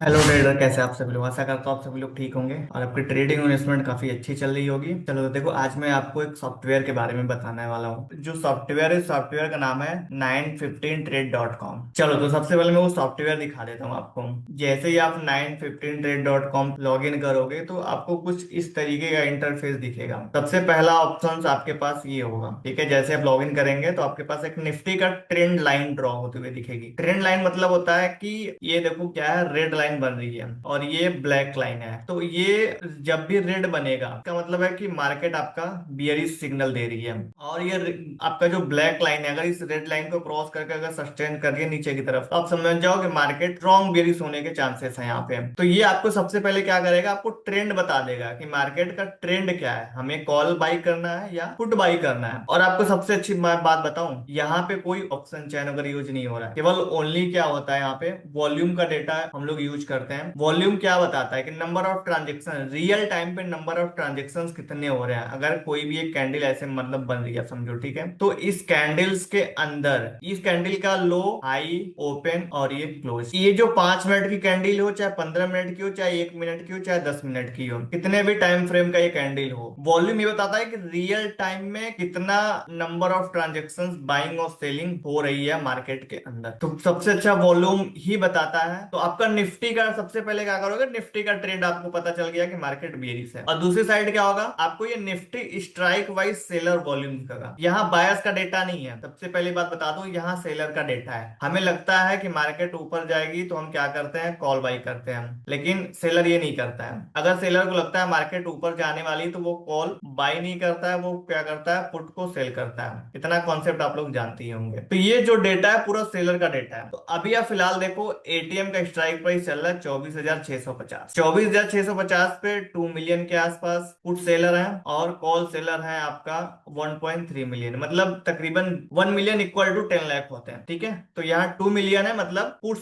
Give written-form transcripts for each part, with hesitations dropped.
Hello trader, कैसे आप सभी लोग। आशा करता हूँ आप सभी लोग ठीक होंगे और आपकी ट्रेडिंग इन्वेस्टमेंट काफी अच्छी चल रही होगी। चलो तो देखो, आज मैं आपको एक सॉफ्टवेयर के बारे में बताने वाला हूँ। जो सॉफ्टवेयर है, सॉफ्टवेयर का नाम है 915trade.com। चलो तो सबसे पहले मैं वो सॉफ्टवेयर दिखा देता हूँ आपको। जैसे ही आप 915trade.com लॉग इन करोगे तो आपको कुछ इस तरीके का इंटरफेस दिखेगा। सबसे पहला ऑप्शन आपके पास ये होगा, ठीक है। जैसे आप लॉग इन करेंगे तो आपके पास एक निफ्टी का ट्रेंड लाइन ड्रॉ होते हुए दिखेगी। ट्रेंड लाइन मतलब होता है कि ये देखो क्या है, रेड लाइन बन रही है और ये ब्लैक लाइन है। तो ये जब भी रेड बनेगा इसका मतलब है कि मार्केट आपका बियरिश सिग्नल दे रही है। और ये आपका जो ब्लैक लाइन है, अगर इस रेड लाइन को क्रॉस करके अगर सस्टेन करिए नीचे की तरफ, तो आप समझ जाओ कि मार्केट स्ट्रॉन्ग बियरिश होने के चांसेस है यहाँ पे। तो ये आपको सबसे पहले क्या करेगा, आपको ट्रेंड बता देगा कि मार्केट का ट्रेंड क्या है, हमें कॉल बाई करना है या पुट बाई करना है। और आपको सबसे अच्छी बात बताऊं, यहाँ पे कोई ऑप्शन चैन वगैरह यूज नहीं हो रहा है। केवल ओनली क्या होता है, यहाँ पे वॉल्यूम का डेटा हम लोग यूज करते हैं। वॉल्यूम क्या बताता है कि number of transaction, real time पे नंबर ऑफ ट्रांजेक्शन कितने हो रहे हैं। अगर कोई भी एक कैंडल ऐसे मतलब बन रही है समझो, ठीक है, तो इस कैंडल्स के अंदर इस कैंडल का लो, हाई, ओपन और ये क्लोज, ये जो 5 मिनट की कैंडल हो, चाहे 15 मिनट की हो, चाहे 1 मिनट की हो, चाहे 10 मिनट की हो, कितने भी टाइम फ्रेम का ये कैंडल हो, वॉल्यूम ये बताता है कि रियल टाइम में कितना नंबर ऑफ ट्रांजेक्शन्स बाइंग और सेलिंग हो रही है मार्केट के अंदर। तो सबसे अच्छा वॉल्यूम ही बताता है। तो आपका निफ्टी का सबसे पहले क्या करोगे, निफ्टी का ट्रेंड आपको पता चल गया कि मार्केट बेरिश है। और दूसरी साइड क्या होगा, आपको ये Nifty strike wise seller volume दिखेगा। यहाँ बायस का डेटा नहीं है। सबसे पहली बात बता दूं, यहाँ सेलर का डेटा है। हमें लगता है कि मार्केट ऊपर जाएगी तो हम क्या करते हैं, कॉल बाई करते हैं, लेकिन सेलर ये नहीं करता है। अगर सेलर को लगता है मार्केट ऊपर जाने वाली तो वो कॉल बाई नहीं करता है, वो क्या करता है, पुट को सेल करता है। इतना कॉन्सेप्ट आप लोग जानते ही होंगे। तो ये जो डेटा है पूरा सेलर का डेटा है। तो अभी आप फिलहाल देखो, एटीएम का स्ट्राइक प्राइस चल रहा है 24,650। 24,650 पे 2 मिलियन के आसपास पुट सेलर है और कॉल सेलर है आपका 1.3 मिलियन। मतलब तकरीबन 1 मिलियन इक्वल टू 10 लाख होते हैं, ठीक है। तो यहाँ 2 मिलियन है, मतलब पुट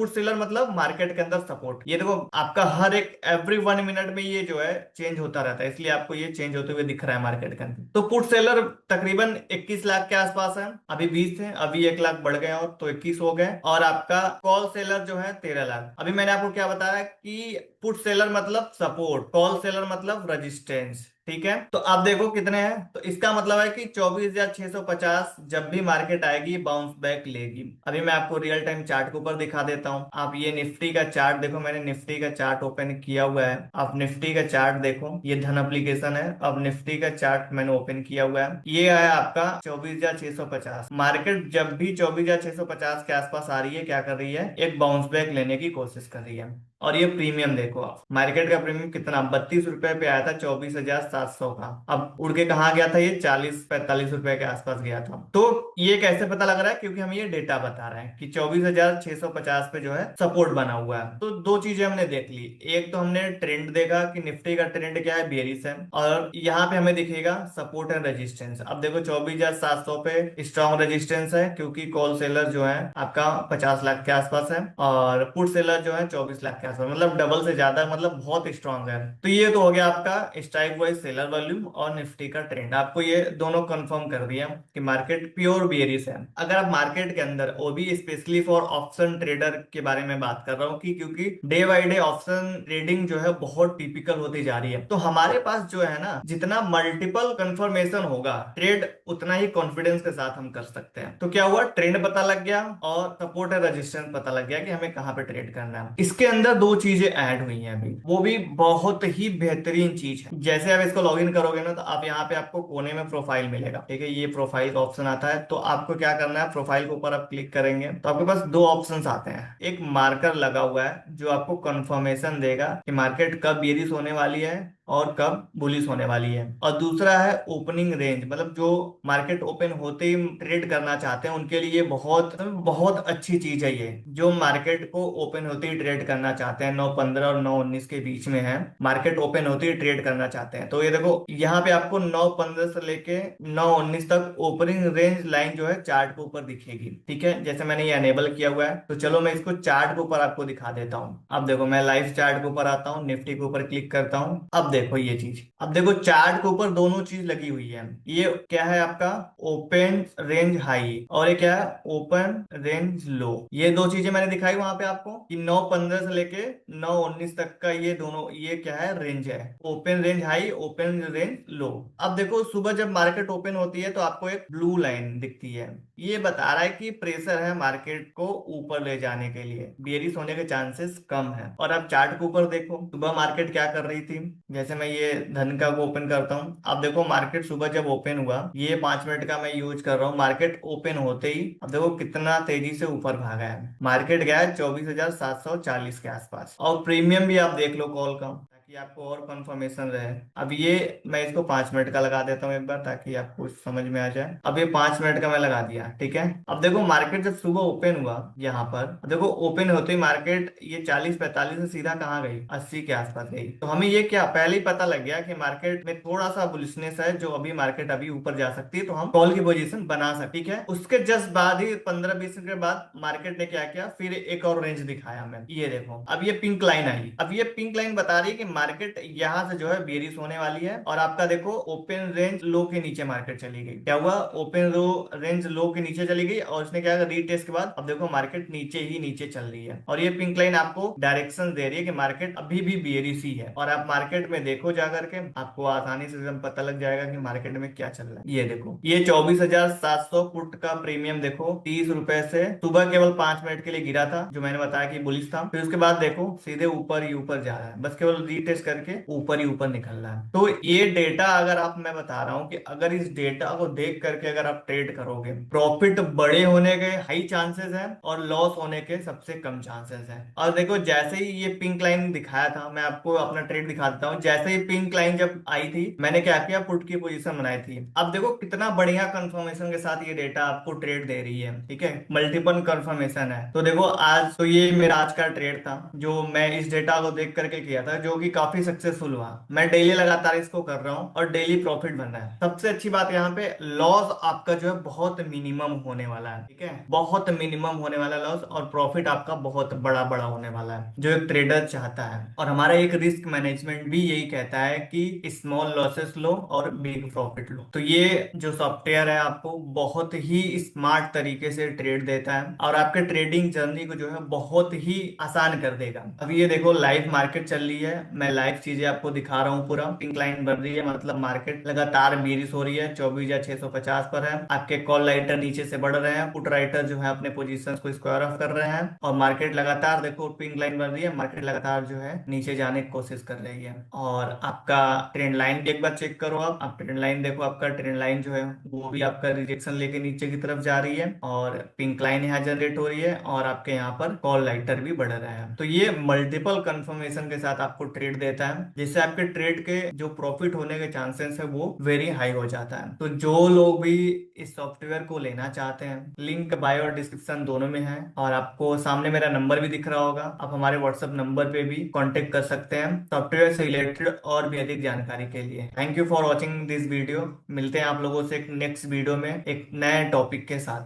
सेलर मतलब मार्केट के अंदर सपोर्ट। ये देखो आपका हर एक एवरी 1 मिनट में ये जो है चेंज होता रहता है, इसलिए आपको ये चेंज होते हुए दिख रहा है मार्केट के अंदर। तो पुट सेलर तकरीबन 21 लाख के आसपास है। अभी 20 थे, अभी 1 लाख बढ़ गए और तो 21 हो गए। और आपका कॉल सेलर जो है 13 लाख। अभी मैंने आपको क्या बताया कि पुट सेलर मतलब सपोर्ट, कॉल सेलर मतलब रेजिस्टेंस, ठीक है। तो आप देखो कितने हैं, तो इसका मतलब है कि 24,650 जब भी मार्केट आएगी बाउंस बैक लेगी। अभी मैं आपको रियल टाइम चार्ट के ऊपर दिखा देता हूं। आप ये निफ्टी का चार्ट देखो, मैंने निफ्टी का चार्ट ओपन किया हुआ है। आप निफ्टी का चार्ट देखो, ये धन एप्लीकेशन है। अब निफ्टी का चार्ट मैंने ओपन किया हुआ है। ये है आपका 24,650। मार्केट जब भी 24,650 के आसपास आ रही है, क्या कर रही है, एक बाउंस बैक लेने की कोशिश कर रही है। और ये प्रीमियम देखो आप, मार्केट का प्रीमियम कितना, 32 रुपए पे आया था 24,700 का। अब उड़ के कहाँ गया था, ये 40-45 रुपए के आसपास गया था। तो ये कैसे पता लग रहा है, क्योंकि हम ये डेटा बता रहे हैं कि 24,650 पे जो है सपोर्ट बना हुआ है। तो दो चीजें हमने देख ली। एक तो हमने ट्रेंड देखा कि निफ्टी का ट्रेंड क्या है, बेरिश है। और यहाँ पे हमें दिखेगा सपोर्ट एंड रेजिस्टेंस। अब देखो 24,700 पे स्ट्रॉन्ग रेजिस्टेंस है, क्योंकि कॉल सेलर जो है आपका 50 लाख के आसपास है और पुट सेलर जो है 24 लाख के आसपास, मतलब डबल से ज्यादा, मतलब बहुत स्ट्रांग है। तो ये तो हो गया आपका स्ट्राइक वाइज सेलर वॉल्यूम और निफ्टी का ट्रेंड। आपको ये दोनों कंफर्म कर दिया कि मार्केट प्योर बेयरिश है। अगर आप मार्केट के अंदर, वो भी स्पेशली फॉर ऑप्शन ट्रेडर के बारे में बात कर रहा हूँ, कि क्योंकि day by day option trading जो है बहुत टिपिकल होती जा रही है। तो हमारे पास जो है ना, जितना मल्टीपल कंफर्मेशन होगा ट्रेड, उतना ही कॉन्फिडेंस के साथ हम कर सकते हैं। तो क्या हुआ, ट्रेंड पता लग गया और सपोर्ट है रेजिस्टेंस पता लग गया कि हमें कहाँ पे ट्रेड करना है। इसके अंदर दो चीजें ऐड हुई हैं अभी, वो भी बहुत ही बेहतरीन चीज है। जैसे आप इसको लॉगिन करोगे ना, तो आप यहाँ पे आपको कोने में प्रोफाइल मिलेगा, ठीक है। ये प्रोफाइल का ऑप्शन आता है। तो आपको क्या करना है, प्रोफाइल के ऊपर आप क्लिक करेंगे तो आपके पास दो ऑप्शंस आते हैं। एक मार्कर लगा हुआ है जो आपको कंफर्मेशन देगा कि मार्केट कब बेरिश होने वाली है और कब बुलिश होने वाली है। और दूसरा है ओपनिंग रेंज, मतलब जो मार्केट ओपन होते ही ट्रेड करना चाहते हैं उनके लिए बहुत बहुत अच्छी चीज है ये। जो मार्केट को ओपन होते ही ट्रेड करना चाहते हैं, 9:15 और 9:19 के बीच में है, मार्केट ओपन होते ही ट्रेड करना चाहते हैं। तो ये देखो यहाँ पे आपको 9:15 से लेके 9:19 तक ओपनिंग रेंज लाइन लाइन जो है चार्ट के ऊपर दिखेगी। ठीक है, जैसे मैंने ये अनेबल किया हुआ है, तो चलो मैं इसको चार्ट के ऊपर आपको दिखा देता हूँ। अब देखो मैं लाइव चार्ट के ऊपर आता हूँ, निफ्टी के ऊपर क्लिक करता हूँ। अब देखो ये चीज, अब देखो चार्ट के ऊपर दोनों चीज लगी हुई है। ये क्या है आपका ओपन रेंज हाई, और ये क्या है ओपन रेंज लो। ये दो चीजें मैंने दिखाई वहां पे आपको कि 9:15 से लेके 9:19 तक का ये दोनों, ये क्या है रेंज है, open range high open range low. अब देखो सुबह जब मार्केट ओपन होती है तो आपको एक ब्लू लाइन दिखती है, ये बता रहा है कि प्रेशर है मार्केट को ऊपर ले जाने के लिए, बेयरिश होने के चांसेस कम है। और अब चार्ट के ऊपर देखो सुबह मार्केट क्या कर रही थी। जैसे मैं ये धन का को ओपन करता हूँ, अब देखो मार्केट सुबह जब ओपन हुआ, ये 5 मिनट का मैं यूज कर रहा हूँ, मार्केट ओपन होते ही अब देखो कितना तेजी से ऊपर भागा है। मार्केट गया है 24,740 के आसपास, और प्रीमियम भी आप देख लो कॉल का, ताकि आपको और कंफर्मेशन रहे। अब ये मैं इसको 5 मिनट का लगा देता हूँ एक बार, ताकि आपको समझ में आ जाए। अब ये 5 मिनट का मैं लगा दिया, ठीक है। अब देखो मार्केट जब सुबह ओपन हुआ यहाँ पर, देखो ओपन होते ही मार्केट ये 40-45 से सीधा कहाँ गई, 80 के आसपास गई। तो हमें ये क्या पहले ही पता लग गया कि मार्केट में थोड़ा सा बुलिशनेस है, जो अभी मार्केट अभी ऊपर जा सकती है, तो हम कॉल की पोजीशन बना सकते, ठीक है। उसके जस्ट बाद ही 15-20 मिनट के बाद मार्केट ने क्या किया, फिर एक और रेंज दिखाया हमें। ये देखो अब ये पिंक लाइन आई, अब ये पिंक लाइन बता रही है कि मार्केट यहाँ से जो है बेरिश होने वाली है। और आपका देखो ओपन रेंज लो के नीचे मार्केट चली गई, क्या हुआ ओपन रेंज लो के नीचे चली गई, और उसने क्या रीटेस्ट के बाद अब देखो मार्केट नीचे ही नीचे चल रही है। और ये पिंक लाइन आपको डायरेक्शन दे रही है कि मार्केट अभी भी बेरिश ही है। और आप मार्केट में देखो जाकर के, आपको आसानी से एकदम पता लग जाएगा कि मार्केट में क्या चल रहा है। ये देखो ये 24,700 पुट का प्रीमियम देखो 30 रुपए से सुबह केवल 5 मिनट के लिए गिरा था, जो मैंने बताया कि बुलिश था। फिर उसके बाद देखो सीधे ऊपर ही ऊपर जा रहा है, बस केवल रीटेस्ट करके ऊपर ही ऊपर निकल रहा है। तो ये डेटा अगर आप, मैं बता रहा हूं कि अगर इस डेटा को देख करके अगर आप ट्रेड करोगे, प्रॉफिट बड़े होने के हाई चांसेस है और लॉस होने के सबसे कम चांसेस है। और देखो जैसे ही ये पिंक लाइन दिखाया था, मैं आपको अपना ट्रेड दिखा देता हूँ। जैसे ही पिंक लाइन जब आई थी, मैंने क्या किया पुट की पोजीशन बनाई थी। अब देखो कितना बढ़िया कंफर्मेशन के साथ ये डेटा आपको ट्रेड दे रही है, ठीक है, मल्टीपल कंफर्मेशन है। तो देखो आज तो ये मेरा आज का ट्रेड था, जो मैं इस डेटा को देख करके किया था, जो कि काफी सक्सेसफुल हुआ। मैं डेली लगातार इसको कर रहा हूँ और डेली प्रॉफिट बन रहा है। सबसे अच्छी बात यहाँ पे लॉस आपका जो है बहुत मिनिमम होने वाला है, ठीक है, बहुत मिनिमम होने वाला लॉस, और प्रॉफिट आपका बहुत बड़ा बड़ा होने वाला है, जो एक ट्रेडर चाहता है। और हमारा एक रिस्क मैनेजमेंट भी यही कहता है कि स्मॉल लॉसेस लो और बिग प्रॉफिट लो। तो ये जो सॉफ्टवेयर है आपको बहुत ही स्मार्ट तरीके से ट्रेड देता है, और आपके ट्रेडिंग जर्नी को जो है बहुत ही आसान कर देगा। अभी ये देखो लाइव मार्केट चल रही है, मैं लाइव चीजें आपको दिखा रहा हूँ। पूरा पिंक लाइन बन रही है, मतलब मार्केट लगातार बेरिश हो रही है, 24,650 पर है। आपके कॉल राइटर नीचे से बढ़ रहे हैं, पुट राइटर जो है अपने पोजीशंस को स्क्वायर ऑफ कर रहे हैं, और मार्केट लगातार देखो पिंक लाइन बन रही है, मार्केट लगातार जो है नीचे जाने की कोशिश कर रही है। और आपका ट्रेंड लाइन भी एक बार चेक करो, आप ट्रेंड लाइन देखो, आपका ट्रेंड लाइन जो है वो भी आपका रिजेक्शन लेके नीचे की तरफ जा रही है, और पिंक लाइन यहाँ जनरेट हो रही है, और आपके यहाँ पर कॉल राइटर भी बढ़ रहा है। तो ये मल्टीपल कंफर्मेशन के साथ आपको ट्रेड देता है, जिससे आपके ट्रेड के जो प्रॉफिट होने के चांसेस है वो वेरी हाई हो जाता है। तो जो लोग भी इस सॉफ्टवेयर को लेना चाहते हैं, लिंक बायो और डिस्क्रिप्शन दोनों में है, और आपको सामने मेरा नंबर भी दिख रहा होगा, आप हमारे व्हाट्सएप नंबर पे भी कांटेक्ट कर सकते हैं सॉफ्टवेयर से रिलेटेड और भी अधिक जानकारी के लिए। Thank you for watching this video. मिलते हैं आप लोगों से एक नेक्स्ट वीडियो में एक नए टॉपिक के साथ।